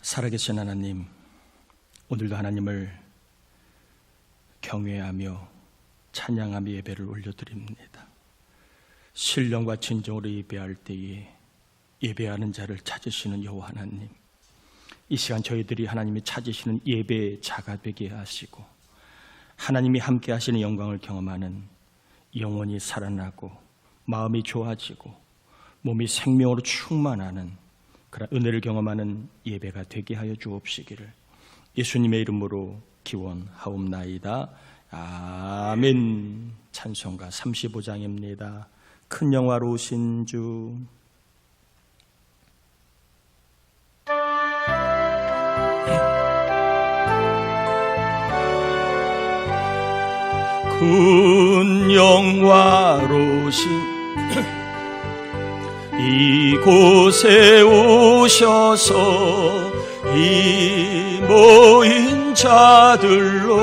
살아계신 하나님, 오늘도 하나님을 경외하며 찬양하며 예배를 올려드립니다. 신령과 진정으로 예배할 때에 예배하는 자를 찾으시는 여호와 하나님, 이 시간 저희들이 하나님이 찾으시는 예배의 자가 되게 하시고 하나님이 함께 하시는 영광을 경험하는 영혼이 살아나고 마음이 좋아지고 몸이 생명으로 충만하는 그런 은혜를 경험하는 예배가 되게 하여 주옵시기를 예수님의 이름으로 기원하옵나이다. 아멘. 찬송가 35장입니다. 큰 영화로우신 주. 큰 영화로우신 이곳에 오셔서 이 모인 자들로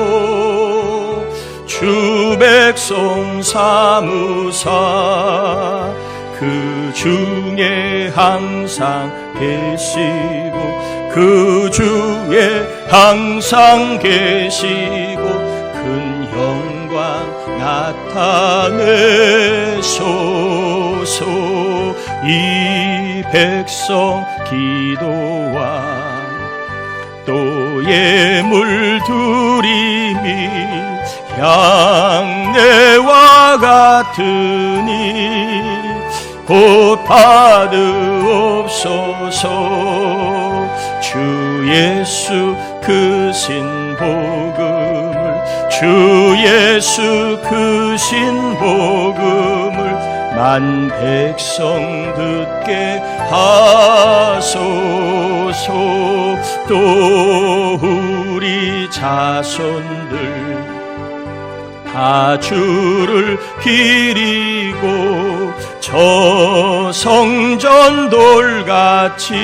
주 백성 삼으사 그 중에 항상 계시고 그 중에 항상 계시고 큰 영광 나타내소서. 이 백성 기도와 또 예물 드림이 향내와 같으니 곧 받으옵소서. 주 예수 크신 복음을, 주 예수 크신 복음을 만 백성 듣게 하소서. 또 우리 자손들 다 주를 기리고 저 성전 돌같이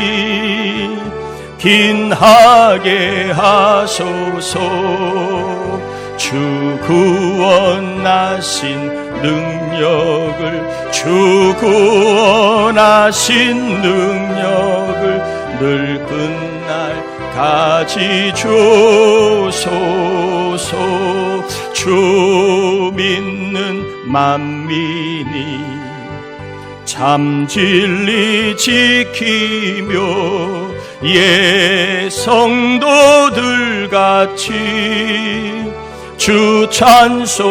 긴하게 하소서. 주 구원하신 능력을, 주 구원하신 능력을 늘 끝날 가지 주소서. 주 믿는 만민이 참 진리 지키며 예 성도들 같이 주 찬송하다가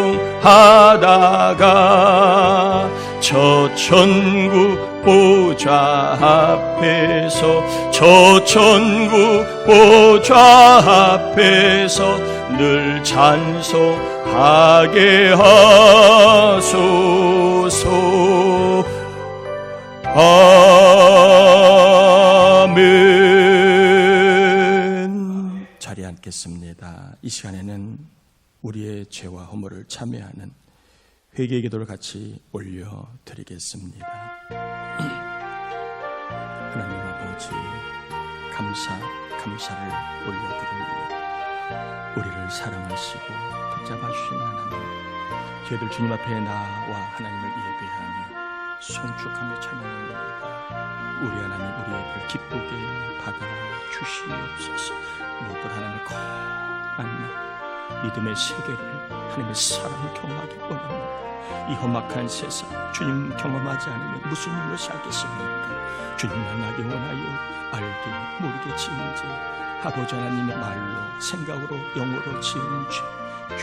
저 천국 보좌 앞에서, 저 천국 보좌 앞에서 늘 찬송하게 하소서. 아멘. 자리에 앉겠습니다. 이 시간에는 우리의 죄와 허물을 참회하는 회개의 기도를 같이 올려드리겠습니다. 하나님 아버지, 감사를 올려드립니다. 우리를 사랑하시고 붙잡아주신 하나님, 저희들 주님 앞에 나와 하나님을 예배하며 송축하며 찬양합니다. 우리 하나님, 우리 예배를 기쁘게 받아주시옵소서. 무엇보다 하나님의 거룩한 믿음의 세계를, 하나님의 사랑을 경험하기 원합니다. 이 험악한 세상 주님 경험하지 않으면 무슨 일로 살겠습니까? 주님 만나기 원하여 알게 모르게 지은 죄, 아버지 하나님의 말로 생각으로 영으로 지은 죄,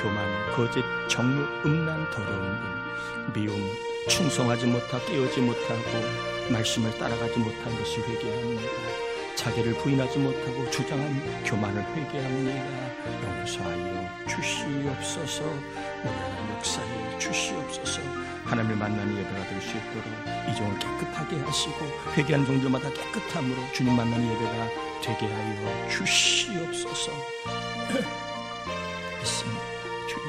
교만, 거짓, 정욕, 음란, 더러운 일, 미움, 충성하지 못하고 깨어지 못하고 말씀을 따라가지 못한 것을 회개합니다. 자기를 부인하지 못하고 주장한 교만을 회개합니다. 용서하여 주시옵소서. 우리 하나님 역사에 주시옵소서. 하나님을 만나는 예배가 될 수 있도록 이 종을 깨끗하게 하시고 회개하는 종들마다 깨끗함으로 주님 만나는 예배가 되게 하여 주시옵소서. 믿습니다. 주여.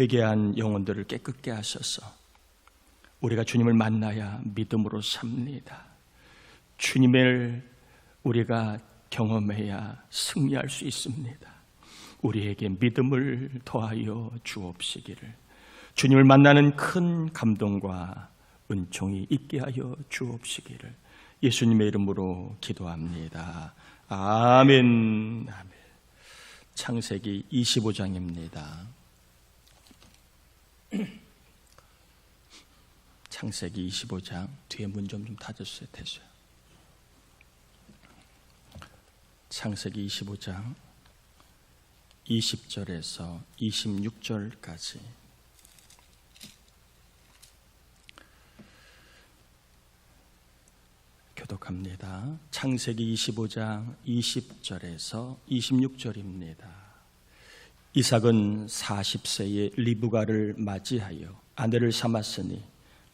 회개한 영혼들을 깨끗게 하셔서 우리가 주님을 만나야 믿음으로 삽니다. 주님을 우리가 경험해야 승리할 수 있습니다. 우리에게 믿음을 더하여 주옵시기를. 주님을 만나는 큰 감동과 은총이 있게 하여 주옵시기를 예수님의 이름으로 기도합니다. 아멘. 아멘. 창세기 25장입니다. 창세기 25장 뒤에 문 좀 닫아주세요. 됐어요. 창세기 25장 20절에서 26절까지 교독합니다. 창세기 25장 20절에서 26절입니다. 이삭은 40세에 리브가를 맞이하여 아내를 삼았으니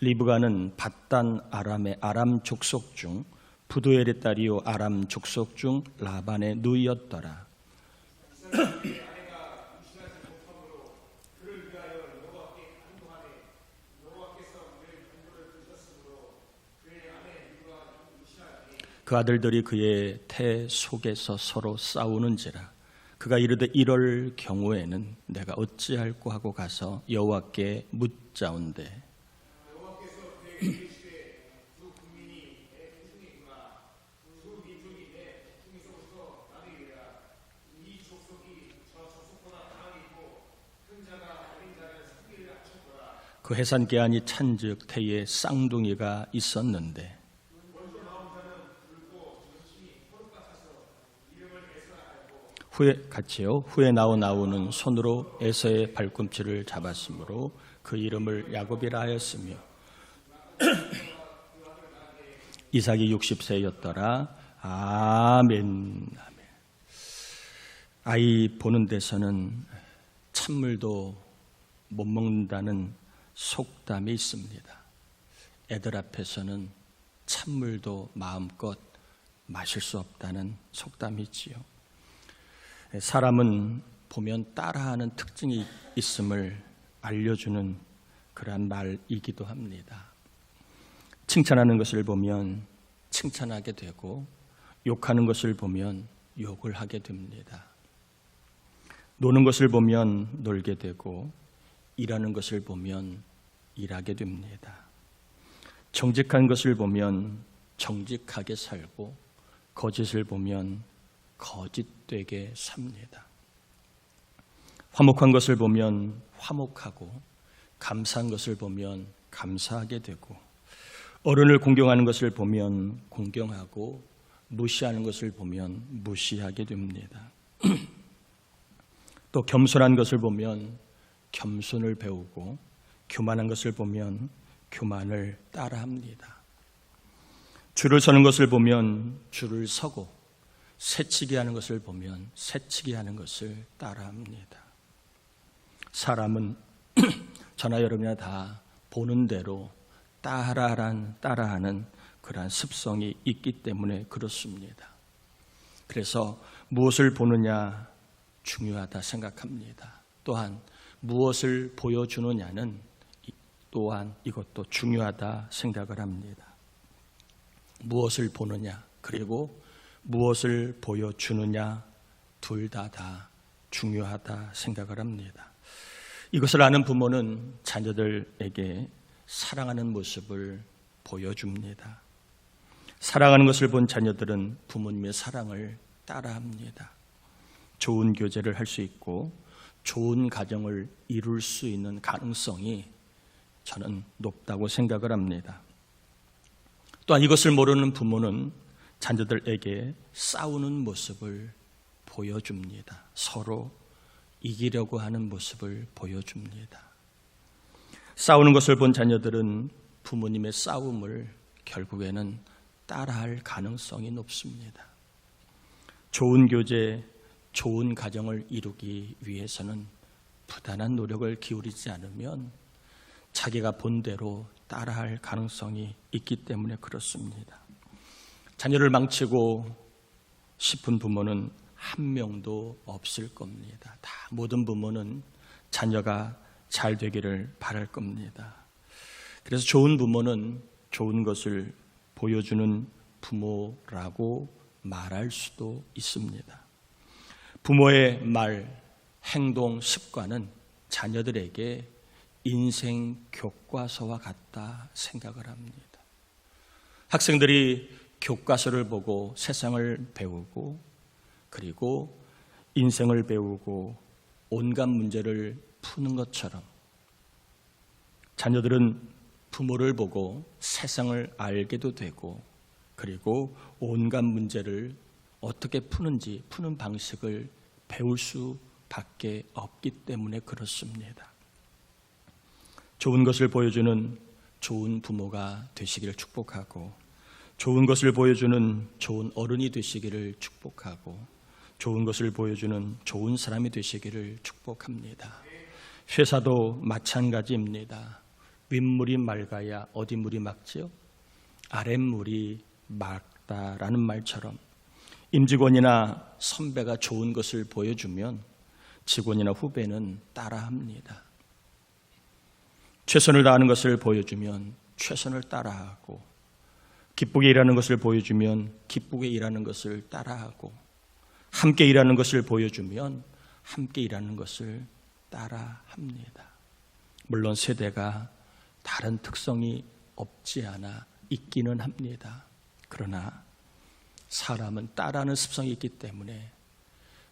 리브가는 밧단 아람의 아람 족속 중 부두엘의 딸이요 아람 족속 중 라반의 누이였더라. 그 아들들이 그의 태 속에서 서로 싸우는지라 그가 이르되 이럴 경우에는 내가 어찌할꼬 하고 가서 여호와께 묻자온대. 그 해산계안이 찬즉 태에 쌍둥이가 있었는데 후에 나온 아우는 손으로 에서의 발꿈치를 잡았으므로 그 이름을 야곱이라 하였으며 이삭이 60세였더라. 아멘. 아멘. 아이 보는 데서는 찬물도 못 먹는다는 속담이 있습니다. 애들 앞에서는 찬물도 마음껏 마실 수 없다는 속담이 있지요. 사람은 보면 따라하는 특징이 있음을 알려주는 그러한 말이기도 합니다. 칭찬하는 것을 보면 칭찬하게 되고 욕하는 것을 보면 욕을 하게 됩니다. 노는 것을 보면 놀게 되고 일하는 것을 보면 일하게 됩니다. 정직한 것을 보면 정직하게 살고 거짓을 보면 거짓되게 삽니다. 화목한 것을 보면 화목하고 감사한 것을 보면 감사하게 되고 어른을 공경하는 것을 보면 공경하고 무시하는 것을 보면 무시하게 됩니다. 또 겸손한 것을 보면 겸손을 배우고 교만한 것을 보면 교만을 따라합니다. 줄을 서는 것을 보면 줄을 서고 새치기 하는 것을 보면 새치기 하는 것을 따라합니다. 사람은 저나 여러분이나 다 보는 대로 따라하는 그러한 습성이 있기 때문에 그렇습니다. 그래서 무엇을 보느냐 중요하다 생각합니다. 또한 무엇을 보여주느냐는 또한 이것도 중요하다 생각을 합니다. 무엇을 보느냐 그리고 무엇을 보여주느냐 둘 다 중요하다 생각을 합니다. 이것을 아는 부모는 자녀들에게 사랑하는 모습을 보여줍니다. 사랑하는 것을 본 자녀들은 부모님의 사랑을 따라합니다. 좋은 교제를 할 수 있고 좋은 가정을 이룰 수 있는 가능성이 저는 높다고 생각을 합니다. 또한 이것을 모르는 부모는 자녀들에게 싸우는 모습을 보여줍니다. 서로 이기려고 하는 모습을 보여줍니다. 싸우는 것을 본 자녀들은 부모님의 싸움을 결국에는 따라할 가능성이 높습니다. 좋은 교제, 좋은 가정을 이루기 위해서는 부단한 노력을 기울이지 않으면 자기가 본대로 따라할 가능성이 있기 때문에 그렇습니다. 자녀를 망치고 싶은 부모는 한 명도 없을 겁니다. 다 모든 부모는 자녀가 잘 되기를 바랄 겁니다. 그래서 좋은 부모는 좋은 것을 보여주는 부모라고 말할 수도 있습니다. 부모의 말, 행동, 습관은 자녀들에게 인생 교과서와 같다 생각을 합니다. 학생들이 교과서를 보고 세상을 배우고 그리고 인생을 배우고 온갖 문제를 푸는 것처럼 자녀들은 부모를 보고 세상을 알게도 되고 그리고 온갖 문제를 어떻게 푸는지 푸는 방식을 배울 수밖에 없기 때문에 그렇습니다. 좋은 것을 보여주는 좋은 부모가 되시기를 축복하고 좋은 것을 보여주는 좋은 어른이 되시기를 축복하고 좋은 것을 보여주는 좋은 사람이 되시기를 축복합니다. 회사도 마찬가지입니다. 윗물이 맑아야 어디 물이 맑지요? 아랫물이 맑다라는 말처럼 임직원이나 선배가 좋은 것을 보여주면 직원이나 후배는 따라합니다. 최선을 다하는 것을 보여주면 최선을 따라하고 기쁘게 일하는 것을 보여주면 기쁘게 일하는 것을 따라하고 함께 일하는 것을 보여주면 함께 일하는 것을 따라합니다. 물론 세대가 다른 특성이 없지 않아 있기는 합니다. 그러나 사람은 따라하는 습성이 있기 때문에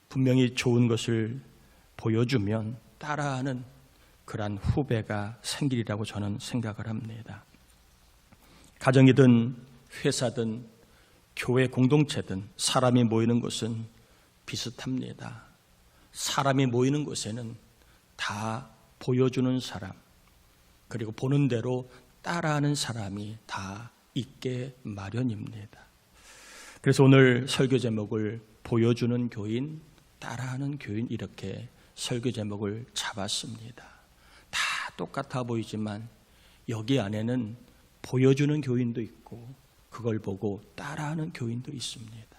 분명히 좋은 것을 보여주면 따라하는 그러한 후배가 생기리라고 저는 생각을 합니다. 가정이든 회사든 교회 공동체든 사람이 모이는 곳은 비슷합니다. 사람이 모이는 곳에는 다 보여주는 사람 그리고 보는 대로 따라하는 사람이 다 있게 마련입니다. 그래서 오늘 설교 제목을 보여주는 교인, 따라하는 교인 이렇게 설교 제목을 잡았습니다. 다 똑같아 보이지만 여기 안에는 보여주는 교인도 있고 그걸 보고 따라하는 교인도 있습니다.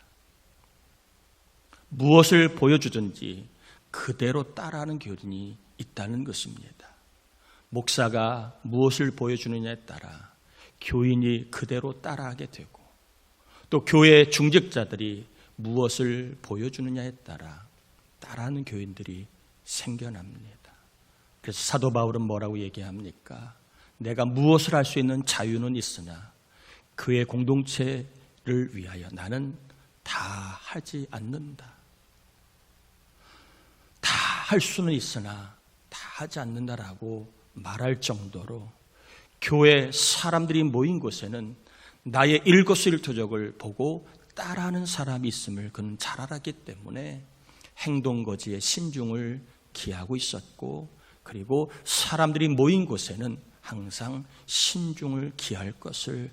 무엇을 보여주든지 그대로 따라하는 교인이 있다는 것입니다. 목사가 무엇을 보여주느냐에 따라 교인이 그대로 따라하게 되고 또 교회 중직자들이 무엇을 보여주느냐에 따라 따라하는 교인들이 생겨납니다. 그래서 사도 바울은 뭐라고 얘기합니까? 내가 무엇을 할 수 있는 자유는 있으나 그의 공동체를 위하여 나는 다 하지 않는다. 다 할 수는 있으나 다 하지 않는다라고 말할 정도로 교회 사람들이 모인 곳에는 나의 일거수일투족을 보고 따라하는 사람이 있음을 그는 잘 알았기 때문에 행동거지의 신중을 기하고 있었고 그리고 사람들이 모인 곳에는 항상 신중을 기할 것을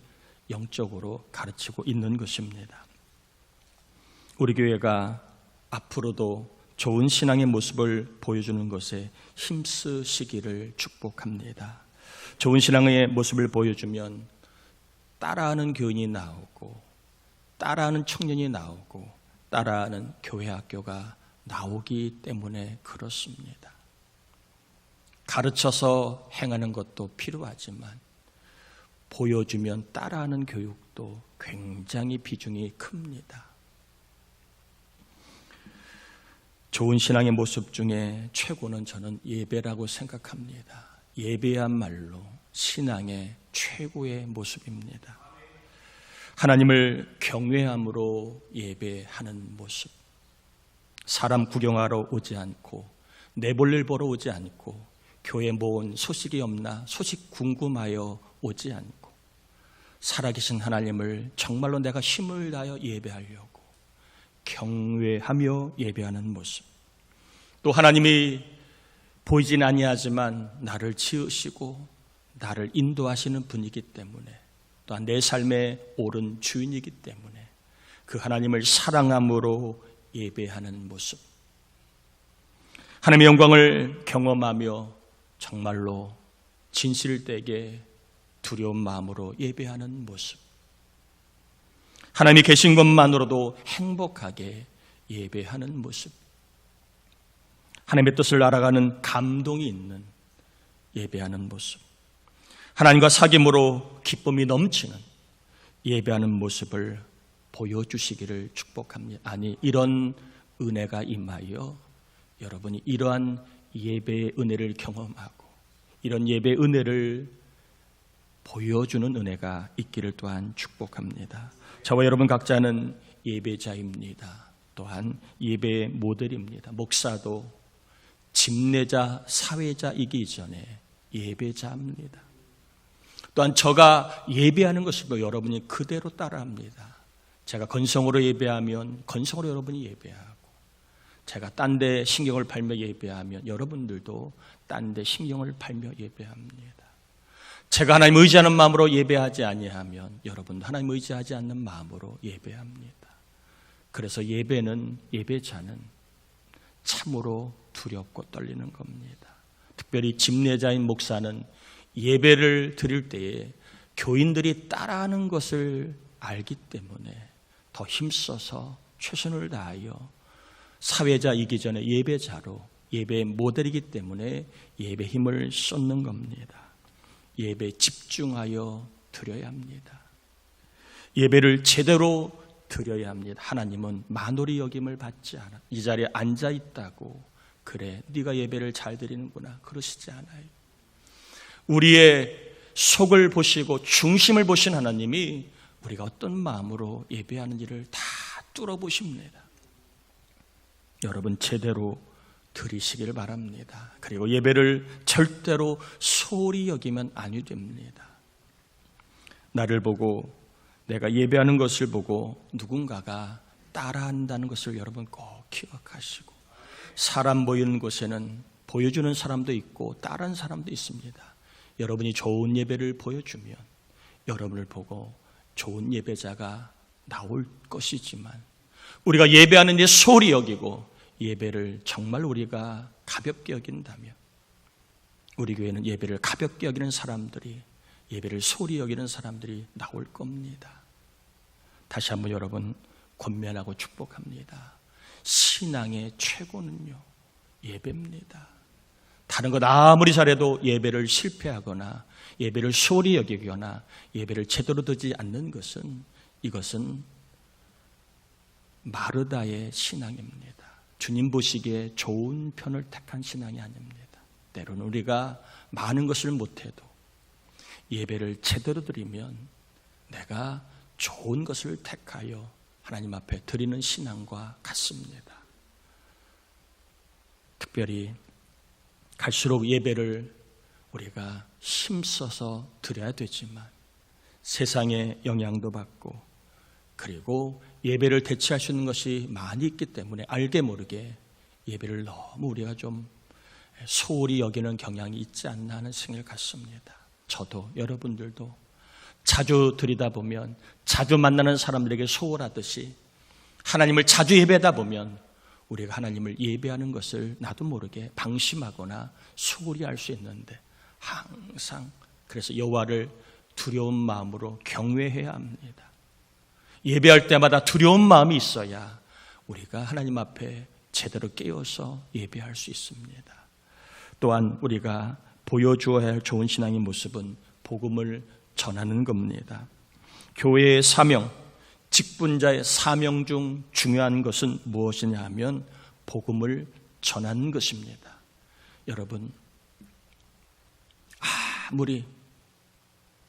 영적으로 가르치고 있는 것입니다. 우리 교회가 앞으로도 좋은 신앙의 모습을 보여주는 것에 힘쓰시기를 축복합니다. 좋은 신앙의 모습을 보여주면 따라하는 교인이 나오고 따라하는 청년이 나오고 따라하는 교회 학교가 나오기 때문에 그렇습니다. 가르쳐서 행하는 것도 필요하지만 보여주면 따라하는 교육도 굉장히 비중이 큽니다. 좋은 신앙의 모습 중에 최고는 저는 예배라고 생각합니다. 예배야말로 신앙의 최고의 모습입니다. 하나님을 경외함으로 예배하는 모습. 사람 구경하러 오지 않고 내 볼일 보러 오지 않고 교회 모은 소식이 없나 소식 궁금하여 오지 않고 살아계신 하나님을 정말로 내가 힘을 다하여 예배하려고 경외하며 예배하는 모습. 또 하나님이 보이진 아니하지만 나를 지으시고 나를 인도하시는 분이기 때문에 또한 내 삶의 옳은 주인이기 때문에 그 하나님을 사랑함으로 예배하는 모습. 하나님의 영광을 경험하며 정말로 진실되게 두려운 마음으로 예배하는 모습. 하나님이 계신 것만으로도 행복하게 예배하는 모습. 하나님의 뜻을 알아가는 감동이 있는 예배하는 모습. 하나님과 사귐으로 기쁨이 넘치는 예배하는 모습을 보여주시기를 축복합니다. 아니, 이런 은혜가 임하여 여러분이 이러한 예배의 은혜를 경험하고 이런 예배 은혜를 보여주는 은혜가 있기를 또한 축복합니다. 저와 여러분 각자는 예배자입니다. 또한 예배 모델입니다. 목사도 집례자, 사회자이기 전에 예배자입니다. 또한 저가 예배하는 것을 보고 여러분이 그대로 따라합니다. 제가 건성으로 예배하면 건성으로 여러분이 예배하고, 제가 딴 데 신경을 팔며 예배하면 여러분들도 딴 데 신경을 팔며 예배합니다. 제가 하나님 의지하는 마음으로 예배하지 아니하면 여러분도 하나님 의지하지 않는 마음으로 예배합니다. 그래서 예배자는 참으로 두렵고 떨리는 겁니다. 특별히 집례자인 목사는 예배를 드릴 때에 교인들이 따라하는 것을 알기 때문에 더 힘써서 최선을 다하여 사회자이기 전에 예배자로 예배의 모델이기 때문에 예배 힘을 쏟는 겁니다. 예배에 집중하여 드려야 합니다. 예배를 제대로 드려야 합니다. 하나님은 만홀히 여김을 받지 않아. 이 자리에 앉아 있다고 그래 네가 예배를 잘 드리는구나 그러시지 않아요. 우리의 속을 보시고 중심을 보신 하나님이 우리가 어떤 마음으로 예배하는지를 다 뚫어보십니다. 여러분 제대로 드리시기를 바랍니다. 그리고 예배를 절대로 소홀히 여기면 아니 됩니다. 나를 보고 내가 예배하는 것을 보고 누군가가 따라한다는 것을 여러분 꼭 기억하시고, 사람 보이는 곳에는 보여주는 사람도 있고 다른 사람도 있습니다. 여러분이 좋은 예배를 보여주면 여러분을 보고 좋은 예배자가 나올 것이지만, 우리가 예배하는 데 소홀히 여기고 예배를 정말 우리가 가볍게 여긴다면, 우리 교회는 예배를 가볍게 여기는 사람들이, 예배를 소홀히 여기는 사람들이 나올 겁니다. 다시 한번 여러분 권면하고 축복합니다. 신앙의 최고는요 예배입니다. 다른 것 아무리 잘해도 예배를 실패하거나 예배를 소홀히 여기거나 예배를 제대로 드리지 않는 것은, 이것은 마르다의 신앙입니다. 주님 보시기에 좋은 편을 택한 신앙이 아닙니다. 때로는 우리가 많은 것을 못해도 예배를 제대로 드리면 내가 좋은 것을 택하여 하나님 앞에 드리는 신앙과 같습니다. 특별히 갈수록 예배를 우리가 힘써서 드려야 되지만 세상의 영향도 받고, 그리고 예배를 대체할 수 있는 것이 많이 있기 때문에 알게 모르게 예배를 너무 우리가 좀 소홀히 여기는 경향이 있지 않나 하는 생각을 갖습니다. 저도 여러분들도 자주 드리다 보면, 자주 만나는 사람들에게 소홀하듯이 하나님을 자주 예배하다 보면 우리가 하나님을 예배하는 것을 나도 모르게 방심하거나 소홀히 할 수 있는데, 항상 그래서 여호와를 두려운 마음으로 경외해야 합니다. 예배할 때마다 두려운 마음이 있어야 우리가 하나님 앞에 제대로 깨어서 예배할 수 있습니다. 또한 우리가 보여주어야 할 좋은 신앙의 모습은 복음을 전하는 겁니다. 교회의 사명, 직분자의 사명 중 중요한 것은 무엇이냐 하면 복음을 전하는 것입니다. 여러분,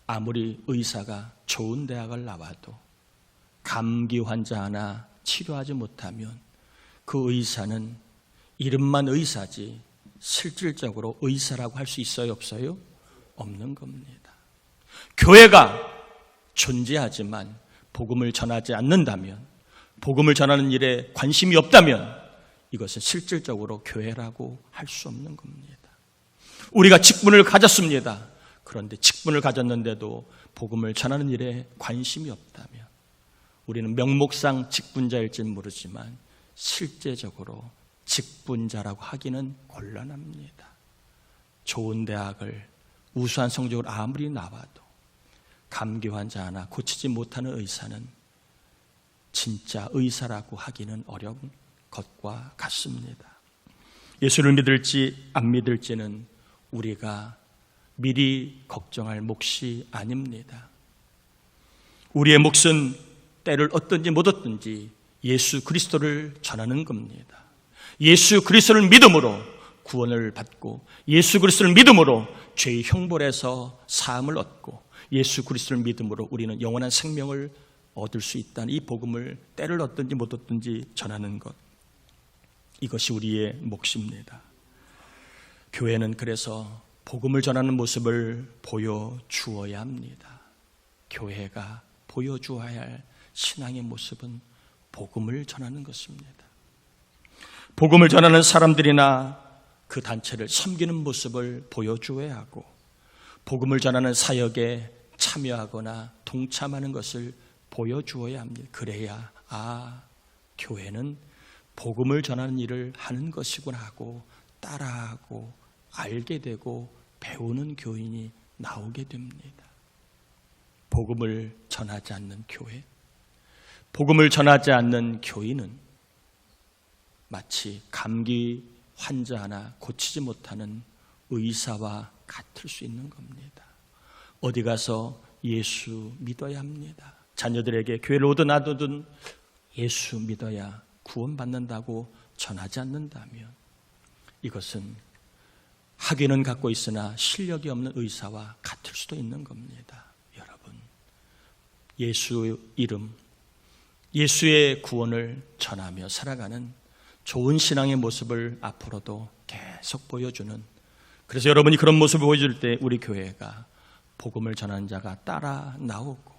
아무리 의사가 좋은 대학을 나와도 감기 환자 하나 치료하지 못하면 그 의사는 이름만 의사지 실질적으로 의사라고 할 수 있어요, 없어요? 없는 겁니다. 교회가 존재하지만 복음을 전하지 않는다면, 복음을 전하는 일에 관심이 없다면 이것은 실질적으로 교회라고 할 수 없는 겁니다. 우리가 직분을 가졌습니다. 그런데 직분을 가졌는데도 복음을 전하는 일에 관심이 없다면 우리는 명목상 직분자일지는 모르지만 실제적으로 직분자라고 하기는 곤란합니다. 좋은 대학을 우수한 성적을 아무리 나와도 감기 환자 하나 고치지 못하는 의사는 진짜 의사라고 하기는 어려운 것과 같습니다. 예수를 믿을지 안 믿을지는 우리가 미리 걱정할 몫이 아닙니다. 우리의 몫은 때를 얻든지 못 얻든지 예수 그리스도를 전하는 겁니다. 예수 그리스도를 믿음으로 구원을 받고 예수 그리스도를 믿음으로 죄의 형벌에서 사함을 얻고 예수 그리스도를 믿음으로 우리는 영원한 생명을 얻을 수 있다는 이 복음을 때를 얻든지 못 얻든지 전하는 것, 이것이 우리의 몫입니다. 교회는 그래서 복음을 전하는 모습을 보여주어야 합니다. 교회가 보여주어야 할 신앙의 모습은 복음을 전하는 것입니다. 복음을 전하는 사람들이나 그 단체를 섬기는 모습을 보여주어야 하고, 복음을 전하는 사역에 참여하거나 동참하는 것을 보여주어야 합니다. 그래야 교회는 복음을 전하는 일을 하는 것이구나 하고 따라하고 알게 되고 배우는 교인이 나오게 됩니다. 복음을 전하지 않는 교회, 복음을 전하지 않는 교인은 마치 감기 환자 하나 고치지 못하는 의사와 같을 수 있는 겁니다. 어디 가서 예수 믿어야 합니다. 자녀들에게 교회를 오든 안 오든 예수 믿어야 구원받는다고 전하지 않는다면 이것은 학위는 갖고 있으나 실력이 없는 의사와 같을 수도 있는 겁니다. 여러분, 예수 이름, 예수의 구원을 전하며 살아가는 좋은 신앙의 모습을 앞으로도 계속 보여주는, 그래서 여러분이 그런 모습을 보여줄 때 우리 교회가 복음을 전하는 자가 따라 나오고,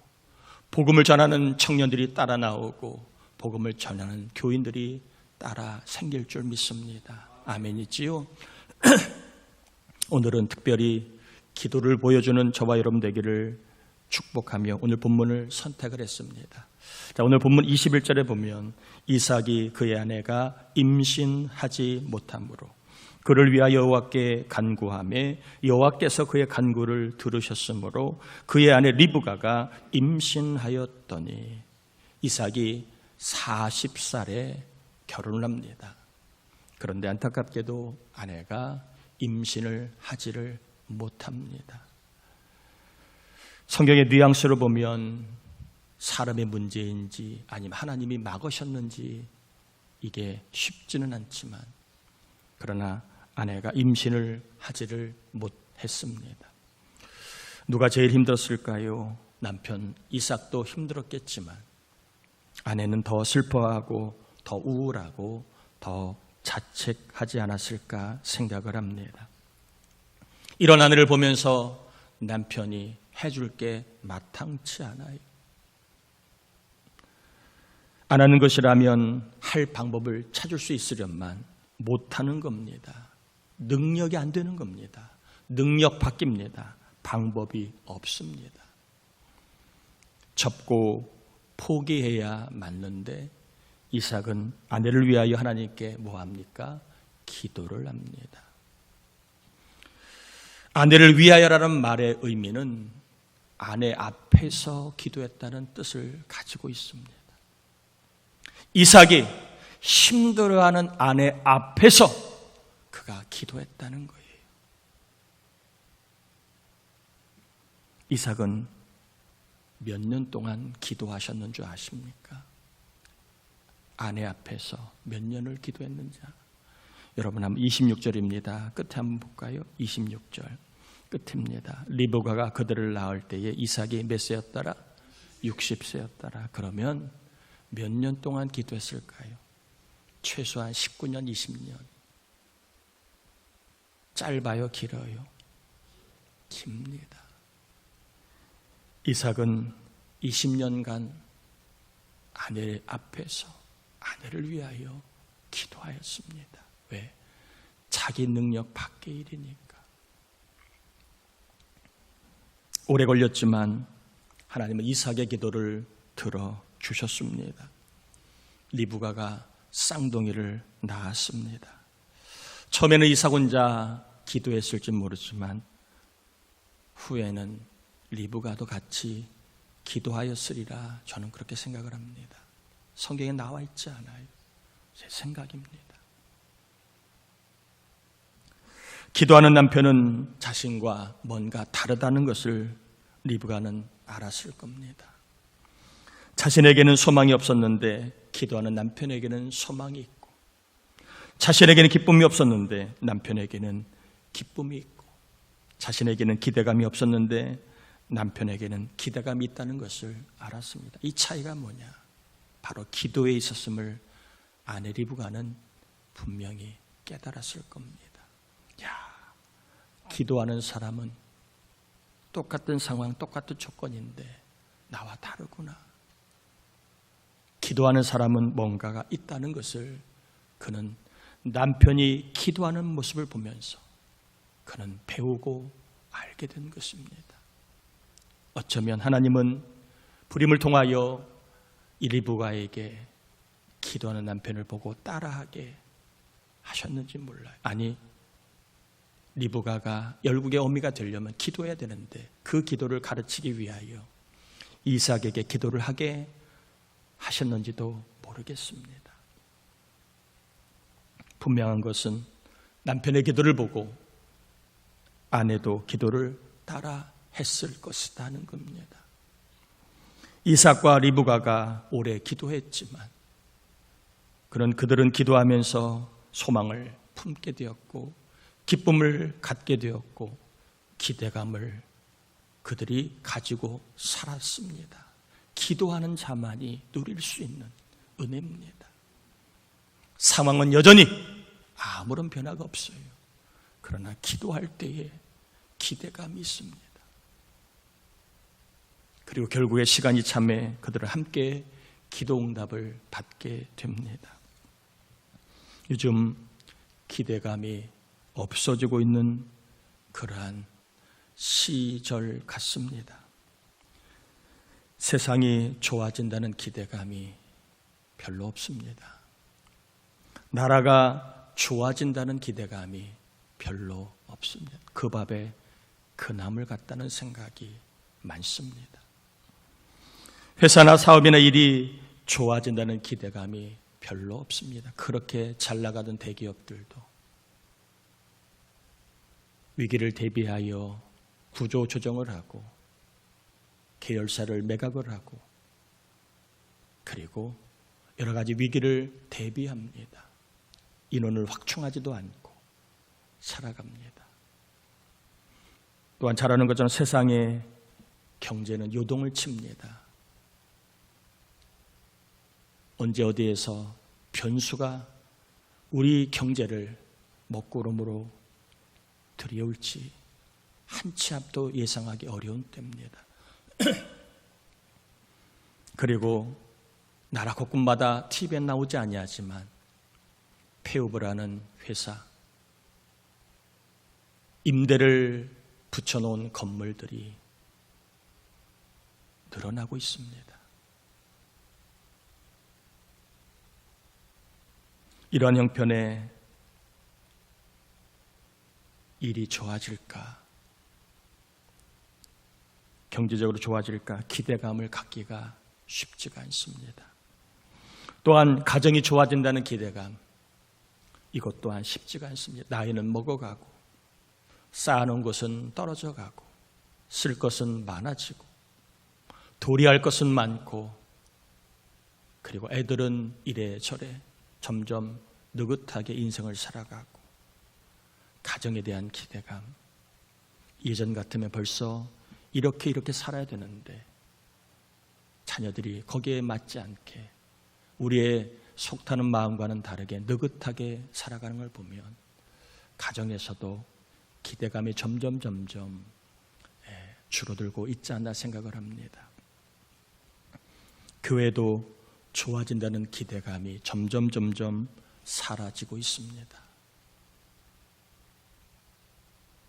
복음을 전하는 청년들이 따라 나오고, 복음을 전하는 교인들이 따라 생길 줄 믿습니다. 아멘이지요? 오늘은 특별히 기도를 보여주는 저와 여러분 되기를 축복하며 오늘 본문을 선택을 했습니다. 자, 오늘 본문 21절에 보면 이삭이 그의 아내가 임신하지 못함으로 그를 위하여 여호와께 간구하매 여호와께서 그의 간구를 들으셨으므로 그의 아내 리브가가 임신하였더니 이삭이 40살에 결혼을 합니다. 그런데 안타깝게도 아내가 임신을 하지를 못합니다. 성경의 뉘앙스로 보면 사람의 문제인지 아니면 하나님이 막으셨는지 이게 쉽지는 않지만, 그러나 아내가 임신을 하지를 못했습니다. 누가 제일 힘들었을까요? 남편 이삭도 힘들었겠지만 아내는 더 슬퍼하고 더 우울하고 더 자책하지 않았을까 생각을 합니다. 이런 아내를 보면서 남편이 해줄 게 마땅치 않아요. 안 하는 것이라면 할 방법을 찾을 수 있으련만 못하는 겁니다. 능력이 안 되는 겁니다. 능력 바뀝니다. 방법이 없습니다. 접고 포기해야 맞는데 이삭은 아내를 위하여 하나님께 뭐합니까? 기도를 합니다. 아내를 위하여라는 말의 의미는 아내 앞에서 기도했다는 뜻을 가지고 있습니다. 이삭이 힘들어하는 아내 앞에서 그가 기도했다는 거예요. 이삭은 몇 년 동안 기도하셨는 줄 아십니까? 아내 앞에서 몇 년을 기도했는지. 여러분 한번 26절입니다. 끝에 한번 볼까요? 26절 끝입니다. 리브가가 그들을 낳을 때에 이삭이 몇 세였더라? 60세였더라. 그러면 몇 년 동안 기도했을까요? 최소한 19년, 20년. 짧아요, 길어요? 깁니다. 이삭은 20년간 아내 앞에서 아내를 위하여 기도하였습니다. 왜? 자기 능력 밖의 일이니까. 오래 걸렸지만 하나님은 이삭의 기도를 들어주셨습니다. 리브가가 쌍둥이를 낳았습니다. 처음에는 이삭 혼자 기도했을지 모르지만 후에는 리브가도 같이 기도하였으리라 저는 그렇게 생각을 합니다. 성경에 나와 있지 않아요. 제 생각입니다. 기도하는 남편은 자신과 뭔가 다르다는 것을 리브가는 알았을 겁니다. 자신에게는 소망이 없었는데 기도하는 남편에게는 소망이 있고, 자신에게는 기쁨이 없었는데 남편에게는 기쁨이 있고, 자신에게는 기대감이 없었는데 남편에게는 기대감이 있다는 것을 알았습니다. 이 차이가 뭐냐? 바로 기도에 있었음을 아내 리브가는 분명히 깨달았을 겁니다. 야, 기도하는 사람은 똑같은 상황, 똑같은 조건인데 나와 다르구나. 기도하는 사람은 뭔가가 있다는 것을 그는 남편이 기도하는 모습을 보면서 그는 배우고 알게 된 것입니다. 어쩌면 하나님은 불임을 통하여 이 리브가에게 기도하는 남편을 보고 따라하게 하셨는지 몰라요. 아니, 리브가가 열국의 어미가 되려면 기도해야 되는데 그 기도를 가르치기 위하여 이삭에게 기도를 하게 하셨는지도 모르겠습니다. 분명한 것은 남편의 기도를 보고 아내도 기도를 따라 했을 것이다 하는 겁니다. 이삭과 리브가가 오래 기도했지만 그들은 기도하면서 소망을 품게 되었고 기쁨을 갖게 되었고 기대감을 그들이 가지고 살았습니다. 기도하는 자만이 누릴 수 있는 은혜입니다. 상황은 여전히 아무런 변화가 없어요. 그러나 기도할 때에 기대감이 있습니다. 그리고 결국에 시간이 참에 그들은 함께 기도 응답을 받게 됩니다. 요즘 기대감이 없어지고 있는 그러한 시절 같습니다. 세상이 좋아진다는 기대감이 별로 없습니다. 나라가 좋아진다는 기대감이 별로 없습니다. 그 밥에 그 남을 같다는 생각이 많습니다. 회사나 사업이나 일이 좋아진다는 기대감이 별로 없습니다. 그렇게 잘 나가던 대기업들도 위기를 대비하여 구조 조정을 하고 계열사를 매각을 하고 그리고 여러 가지 위기를 대비합니다. 인원을 확충하지도 않고 살아갑니다. 또한 잘 아는 것처럼 세상의 경제는 요동을 칩니다. 언제 어디에서 변수가 우리 경제를 먹구름으로 들여올지 한 치 앞도 예상하기 어려운 때입니다. 그리고 나라 곳곳마다 TV에 나오지 아니하지만 폐업을 하는 회사, 임대를 붙여놓은 건물들이 늘어나고 있습니다. 이러한 형편에 일이 좋아질까? 경제적으로 좋아질까? 기대감을 갖기가 쉽지가 않습니다. 또한 가정이 좋아진다는 기대감, 이것 또한 쉽지가 않습니다. 나이는 먹어가고 쌓아놓은 것은 떨어져가고 쓸 것은 많아지고 도리할 것은 많고 그리고 애들은 이래저래 점점 느긋하게 인생을 살아가고 가정에 대한 기대감, 예전 같으면 벌써 이렇게 살아야 되는데 자녀들이 거기에 맞지 않게 우리의 속타는 마음과는 다르게 느긋하게 살아가는 걸 보면 가정에서도 기대감이 점점 줄어들고 있지 않나 생각을 합니다. 교회도 좋아진다는 기대감이 점점 사라지고 있습니다.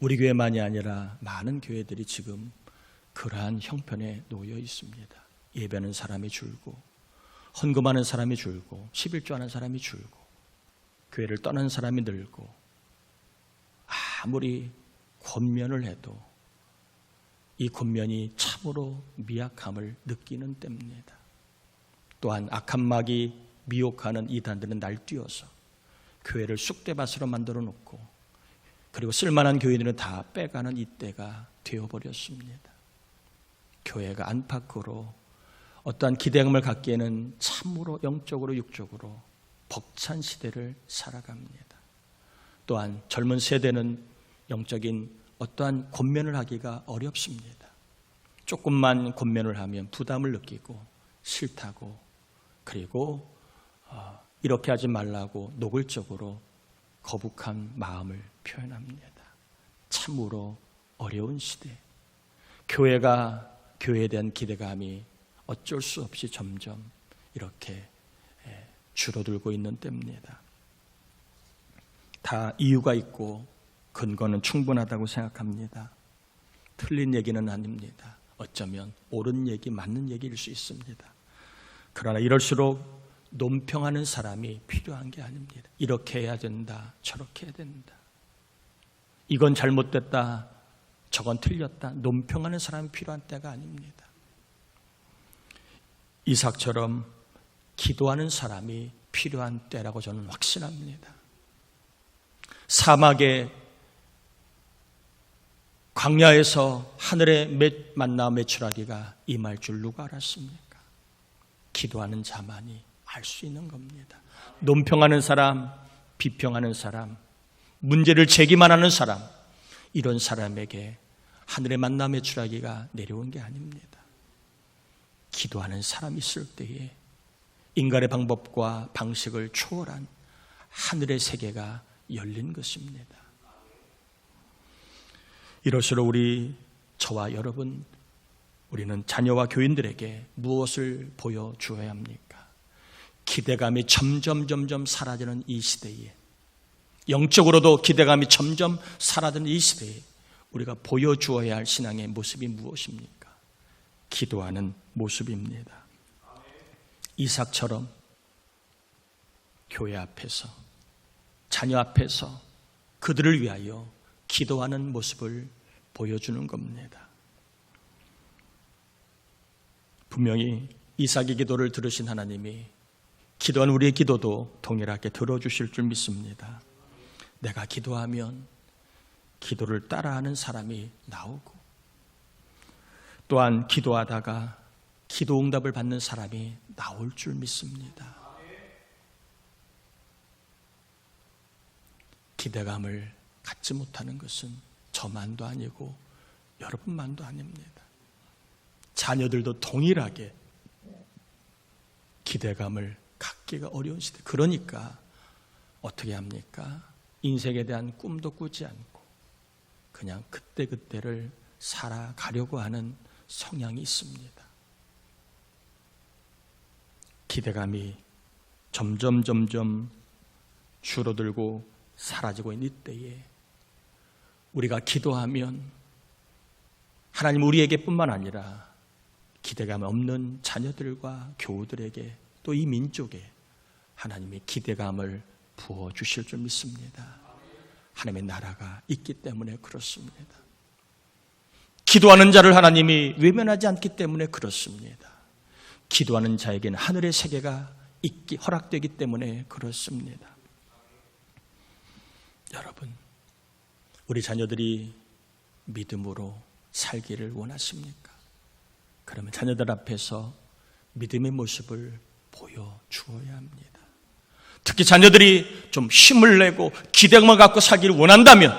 우리 교회만이 아니라 많은 교회들이 지금 그러한 형편에 놓여 있습니다. 예배하는 사람이 줄고 헌금하는 사람이 줄고 11조하는 사람이 줄고 교회를 떠나는 사람이 늘고 아무리 권면을 해도 이 권면이 참으로 미약함을 느끼는 때입니다. 또한 악한 마귀 미혹하는 이단들은 날뛰어서 교회를 쑥대밭으로 만들어 놓고 그리고 쓸만한 교인들은 다 빼가는 이때가 되어버렸습니다. 교회가 안팎으로 어떠한 기대감을 갖기에는 참으로 영적으로 육적으로 벅찬 시대를 살아갑니다. 또한 젊은 세대는 영적인 어떠한 권면을 하기가 어렵습니다. 조금만 권면을 하면 부담을 느끼고 싫다고, 그리고 이렇게 하지 말라고 노골적으로 거북한 마음을 표현합니다. 참으로 어려운 시대, 교회가 교회에 대한 기대감이 어쩔 수 없이 점점 이렇게 줄어들고 있는 때입니다. 다 이유가 있고 근거는 충분하다고 생각합니다. 틀린 얘기는 아닙니다. 어쩌면 옳은 얘기, 맞는 얘기일 수 있습니다. 그러나 이럴수록 논평하는 사람이 필요한 게 아닙니다. 이렇게 해야 된다, 저렇게 해야 된다, 이건 잘못됐다, 저건 틀렸다, 논평하는 사람이 필요한 때가 아닙니다. 이삭처럼 기도하는 사람이 필요한 때라고 저는 확신합니다. 사막의 광야에서 하늘의 만나 메추라기가 임할 줄 누가 알았습니까? 기도하는 자만이 알 수 있는 겁니다. 논평하는 사람, 비평하는 사람, 문제를 제기만 하는 사람, 이런 사람에게 하늘의 만나 메추라기가 내려온 게 아닙니다. 기도하는 사람이 있을 때에 인간의 방법과 방식을 초월한 하늘의 세계가 열린 것입니다. 이럴수록 저와 여러분, 우리는 자녀와 교인들에게 무엇을 보여주어야 합니까? 기대감이 점점 사라지는 이 시대에, 영적으로도 기대감이 점점 사라지는 이 시대에 우리가 보여주어야 할 신앙의 모습이 무엇입니까? 기도하는 모습입니다. 이삭처럼 교회 앞에서, 자녀 앞에서 그들을 위하여 기도하는 모습을 보여주는 겁니다. 분명히 이삭의 기도를 들으신 하나님이 기도한 우리의 기도도 동일하게 들어주실 줄 믿습니다. 내가 기도하면 기도를 따라하는 사람이 나오고, 또한 기도하다가 기도 응답을 받는 사람이 나올 줄 믿습니다. 기대감을 갖지 못하는 것은 저만도 아니고 여러분만도 아닙니다. 자녀들도 동일하게 기대감을 갖기가 어려운 시대. 그러니까 어떻게 합니까? 인생에 대한 꿈도 꾸지 않고 그냥 그때그때를 살아가려고 하는 성향이 있습니다. 기대감이 점점 줄어들고 사라지고 있는 이때에 우리가 기도하면 하나님 우리에게 뿐만 아니라 기대감 없는 자녀들과 교우들에게, 또 이 민족에 하나님이 기대감을 부어주실 줄 믿습니다. 하나님의 나라가 있기 때문에 그렇습니다. 기도하는 자를 하나님이 외면하지 않기 때문에 그렇습니다. 기도하는 자에게는 하늘의 세계가 허락되기 때문에 그렇습니다. 여러분, 우리 자녀들이 믿음으로 살기를 원하십니까? 그러면 자녀들 앞에서 믿음의 모습을 보여주어야 합니다. 특히 자녀들이 좀 힘을 내고 기대감을 갖고 살기를 원한다면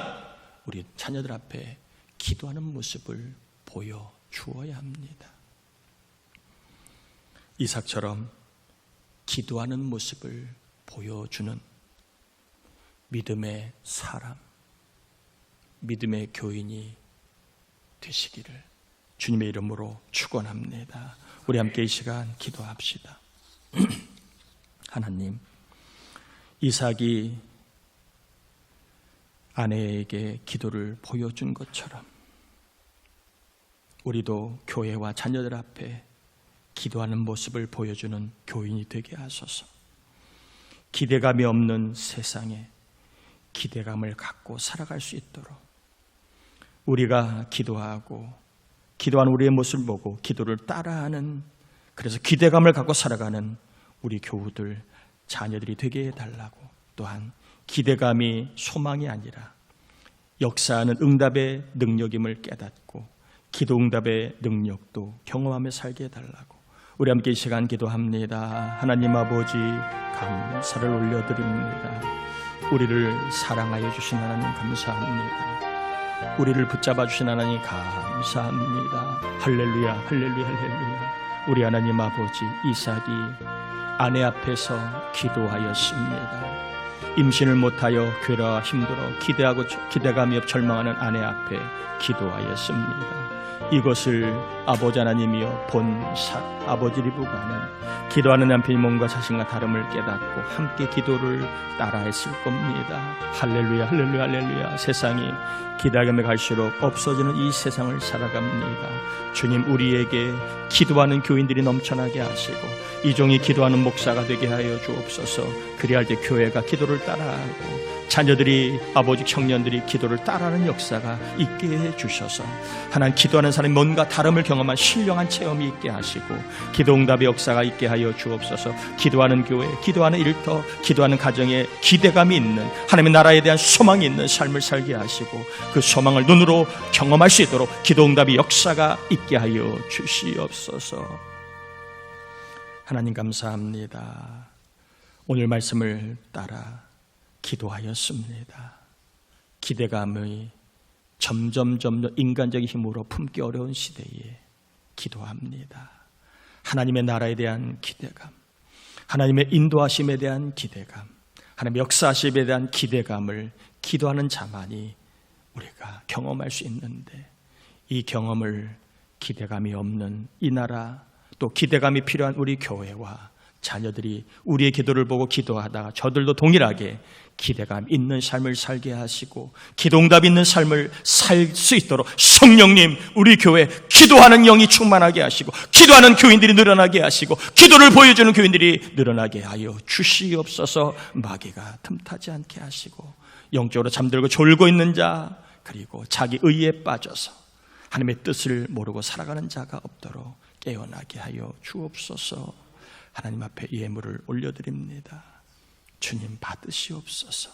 우리 자녀들 앞에 기도하는 모습을 보여주어야 합니다. 이삭처럼 기도하는 모습을 보여주는 믿음의 사람, 믿음의 교인이 되시기를 주님의 이름으로 축원합니다. 우리 함께 이 시간 기도합시다. 하나님, 이삭이 아내에게 기도를 보여준 것처럼 우리도 교회와 자녀들 앞에 기도하는 모습을 보여주는 교인이 되게 하소서. 기대감이 없는 세상에 기대감을 갖고 살아갈 수 있도록 우리가 기도하고 기도하는 우리의 모습을 보고 기도를 따라하는, 그래서 기대감을 갖고 살아가는 우리 교우들, 자녀들이 되게 해달라고, 또한 기대감이 소망이 아니라 역사하는 응답의 능력임을 깨닫고 기도 응답의 능력도 경험하며 살게 해달라고 우리 함께 이 시간 기도합니다. 하나님 아버지, 감사를 올려드립니다. 우리를 사랑하여 주신 하나님 감사합니다. 우리를 붙잡아 주신 하나님 감사합니다. 할렐루야, 할렐루야, 할렐루야. 우리 하나님 아버지 이삭이 아내 앞에서 기도하였습니다. 임신을 못하여 괴로워 힘들어 기대감이 없 절망하는 아내 앞에 기도하였습니다. 이것을 아버지 하나님이여 본삭 아버지를 부과하는 기도하는 남편이 몸과 자신과 다름을 깨닫고 함께 기도를 따라했을 겁니다. 할렐루야, 할렐루야, 할렐루야. 세상이 기대감에 갈수록 없어지는 이 세상을 살아갑니다. 주님, 우리에게 기도하는 교인들이 넘쳐나게 하시고 이 종이 기도하는 목사가 되게 하여 주옵소서. 그리할 때 교회가 기도를 따라하고 자녀들이, 아버지 청년들이 기도를 따라하는 역사가 있게 해주셔서 하나님, 기도하는 사람이 뭔가 다름을 경험한 신령한 체험이 있게 하시고 기도 응답의 역사가 있게 하여 주옵소서. 기도하는 교회, 기도하는 일터, 기도하는 가정에 기대감이 있는 하나님의 나라에 대한 소망이 있는 삶을 살게 하시고 그 소망을 눈으로 경험할 수 있도록 기도 응답의 역사가 있게 하여 주시옵소서. 하나님 감사합니다. 오늘 말씀을 따라 기도하였습니다. 기대감의 점점 인간적인 힘으로 품기 어려운 시대에 기도합니다. 하나님의 나라에 대한 기대감, 하나님의 인도하심에 대한 기대감, 하나님의 역사하심에 대한 기대감을 기도하는 자만이 우리가 경험할 수 있는데, 이 경험을 기대감이 없는 이 나라, 또 기대감이 필요한 우리 교회와 자녀들이 우리의 기도를 보고 기도하다가 저들도 동일하게 기대감 있는 삶을 살게 하시고 기도응답 있는 삶을 살 수 있도록 성령님, 우리 교회 기도하는 영이 충만하게 하시고 기도하는 교인들이 늘어나게 하시고 기도를 보여주는 교인들이 늘어나게 하여 주시옵소서. 마귀가 틈타지 않게 하시고 영적으로 잠들고 졸고 있는 자, 그리고 자기 의에 빠져서 하나님의 뜻을 모르고 살아가는 자가 없도록 깨어나게 하여 주옵소서. 하나님 앞에 예물을 올려드립니다. 주님 받으시옵소서.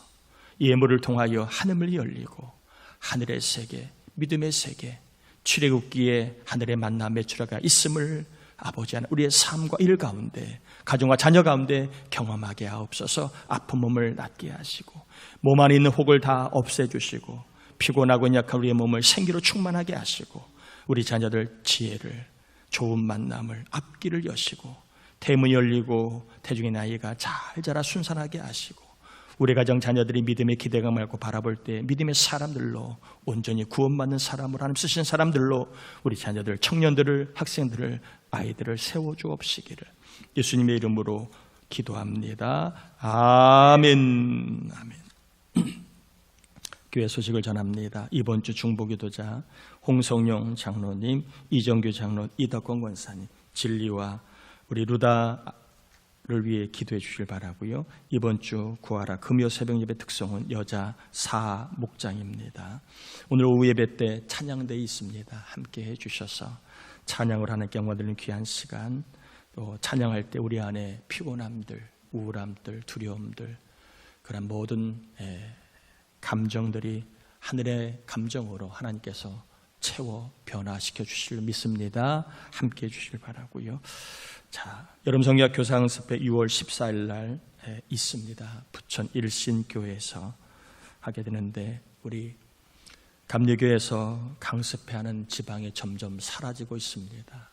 예물을 통하여 하늘이 열리고 하늘의 세계, 믿음의 세계, 출애굽기에 하늘의 만나 메추라가 있음을 아버지 하나님 우리의 삶과 일 가운데, 가정과 자녀 가운데 경험하게 하옵소서. 아픈 몸을 낫게 하시고 몸 안에 있는 혹을 다 없애주시고 피곤하고 약한 우리의 몸을 생기로 충만하게 하시고 우리 자녀들 지혜를, 좋은 만남을, 앞길을 여시고 태문이 열리고 태중의 나이가 잘 자라 순산하게 하시고 우리 가정 자녀들이 믿음의 기대감을 갖고 바라볼 때 믿음의 사람들로, 온전히 구원받는 사람으로 하나님 쓰신 사람들로 우리 자녀들, 청년들을, 학생들을, 아이들을 세워주옵시기를 예수님의 이름으로 기도합니다. 아멘. 아멘. 교회 소식을 전합니다. 이번 주 중보기도자 홍성용 장로님, 이정규 장로, 이덕권 권사님, 진리와 우리 루다를 위해 기도해 주시길 바라고요. 이번 주 구하라 금요 새벽 예배 특성은 여자 사목장입니다. 오늘 오후 예배 때 찬양대회 있습니다. 함께 해 주셔서 찬양을 하나님께 영광 드리는 귀한 시간, 또 찬양할 때 우리 안에 피곤함들, 우울함들, 두려움들, 그런 모든 감정들이 하늘의 감정으로 하나님께서 채워 변화시켜 주실 믿습니다. 함께 해 주시길 바라고요. 자, 여름 성경 교사강습회 6월 14일 날 있습니다. 부천 일신교회에서 하게 되는데 우리 감리교회에서 강습회하는 지방에 점점 사라지고 있습니다.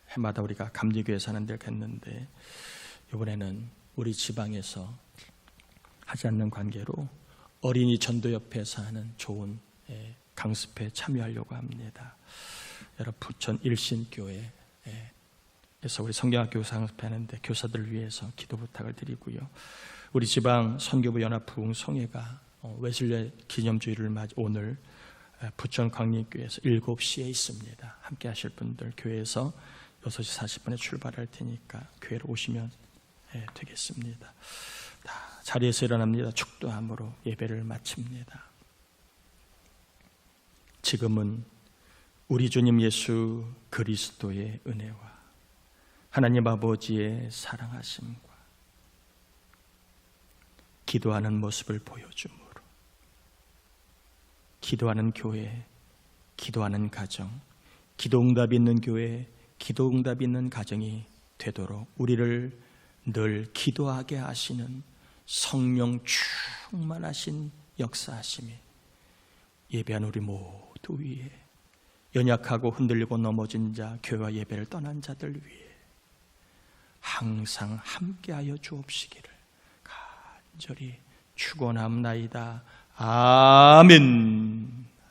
해마다 우리가 감리교회에서 하는 데를 갔는데 이번에는 우리 지방에서 하지 않는 관계로 어린이 전도협회에서 하는 좋은 강습회에 참여하려고 합니다. 여러분, 부천 일신교회 그래서 우리 성경학교 강습하는데 교사들을 위해서 기도 부탁을 드리고요. 우리 지방 선교부 연합 부흥성회가 웨슬레 기념주일을 맞이 오늘 부천 광림교회에서 7시에 있습니다. 함께 하실 분들 교회에서 6시 40분에 출발할 테니까 교회로 오시면 되겠습니다. 자리에서 일어납니다. 축도함으로 예배를 마칩니다. 지금은 우리 주님 예수 그리스도의 은혜와 하나님 아버지의 사랑하심과 기도하는 모습을 보여줌으로 기도하는 교회, 기도하는 가정, 기도응답이 있는 교회, 기도응답이 있는 가정이 되도록 우리를 늘 기도하게 하시는 성령 충만하신 역사하심이 예배한 우리 모두 위에, 연약하고 흔들리고 넘어진 자, 교회와 예배를 떠난 자들 위에 항상 함께하여 주옵시기를 간절히 축원합나이다. 아멘.